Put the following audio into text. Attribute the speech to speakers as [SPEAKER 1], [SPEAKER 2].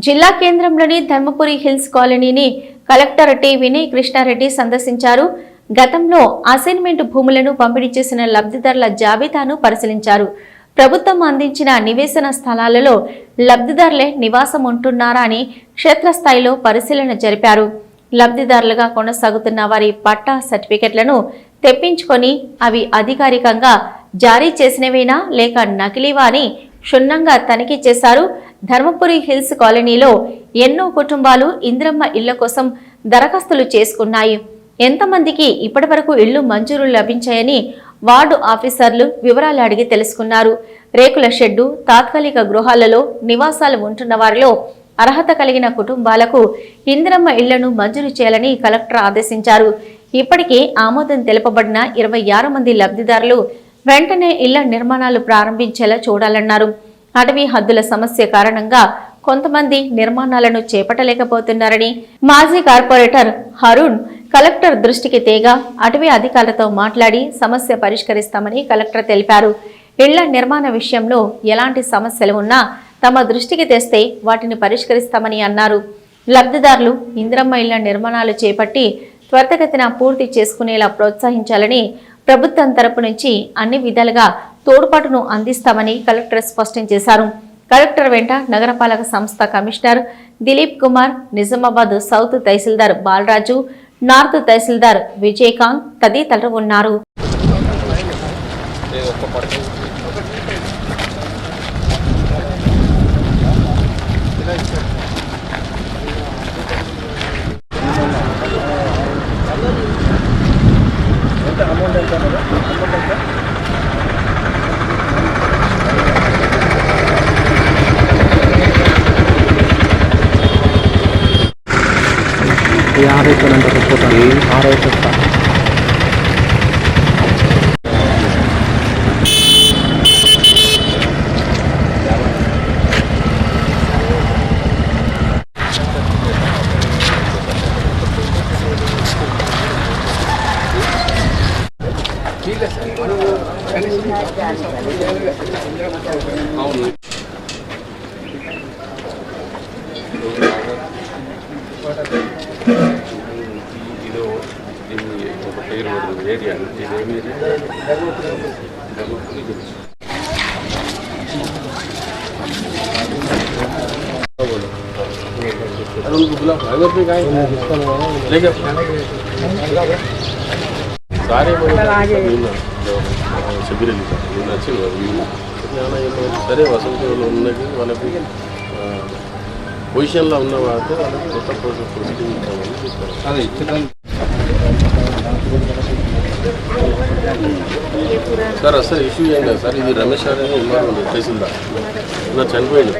[SPEAKER 1] జిల్లా కేంద్రంలోని ధర్మపురి హిల్స్ కాలనీని కలెక్టర్ టి వినయ్ కృష్ణారెడ్డి సందర్శించారు. గతంలో అసైన్మెంట్ భూములను పంపిణీ చేసిన లబ్ధిదారుల జాబితాను పరిశీలించారు. ప్రభుత్వం అందించిన నివేశన స్థలాలలో లబ్ధిదారులే నివాసం ఉంటున్నారా అని క్షేత్రస్థాయిలో పరిశీలన జరిపారు. లబ్ధిదారులుగా కొనసాగుతున్న వారి పట్టా సర్టిఫికెట్లను తెప్పించుకొని అవి అధికారికంగా జారీ చేసినవేనా లేక నకిలీవా అని క్షుణ్ణంగా తనిఖీ చేశారు. ధర్మపురి హిల్స్ కాలనీలో ఎన్నో కుటుంబాలు ఇంద్రమ్మ ఇళ్ల కోసం దరఖాస్తులు చేసుకున్నాయి. ఎంతమందికి ఇప్పటివరకు ఇళ్లు మంజూరు లభించాయని వార్డు ఆఫీసర్లు వివరాలు అడిగి తెలుసుకున్నారు. రేకుల షెడ్డు, తాత్కాలిక గృహాలలో నివాసాలు ఉంటున్న వారిలో అర్హత కలిగిన కుటుంబాలకు ఇందిరమ్మ ఇళ్లను మంజూరు చేయాలని కలెక్టర్ ఆదేశించారు. ఇప్పటికే ఆమోదం తెలుపబడిన 26 మంది లబ్ధిదారులు వెంటనే ఇళ్ల నిర్మాణాలు ప్రారంభించేలా చూడాలన్నారు. అటవీ హద్దుల సమస్య కారణంగా కొంతమంది నిర్మాణాలను చేపట్టలేకపోతున్నారని మాజీ కార్పొరేటర్ హరుణ్ కలెక్టర్ దృష్టికి తేగా అటవీ అధికారులతో మాట్లాడి సమస్య పరిష్కరిస్తామని కలెక్టర్ తెలిపారు. ఇళ్ల నిర్మాణ విషయంలో ఎలాంటి సమస్యలు ఉన్నా తమ దృష్టికి తెస్తే వాటిని పరిష్కరిస్తామని అన్నారు. లబ్ధిదారులు ఇందిరమ్మ ఇళ్ల నిర్మాణాలు చేపట్టి త్వరితగతిన పూర్తి చేసుకునేలా ప్రోత్సహించాలని ప్రభుత్వం తరపు నుంచి అన్ని విధాలుగా తోడ్పాటును అందిస్తామని కలెక్టర్ స్పష్టం చేశారు. కలెక్టర్ వెంట నగరపాలక సంస్థ కమిషనర్ దిలీప్ కుమార్, నిజామాబాద్ సౌత్ తహసీల్దార్ బాలరాజు, నార్త్ తహసీల్దార్ విజయకాంత్ తదితరులు ఉన్నారు.
[SPEAKER 2] సరే వసంతంలో ఉన్నది వాళ్ళకి పొజిషన్లో ఉన్న వాళ్ళతో వాళ్ళకి కొత్త ప్రొసీడింగ్ ఇస్తామని చెప్పారు. సార్ అసలు ఇష్యూ ఏం లేదు సార్, ఇది రమేష్ గారు ఉన్నారు తహసీల్దార్ చనిపోయింది.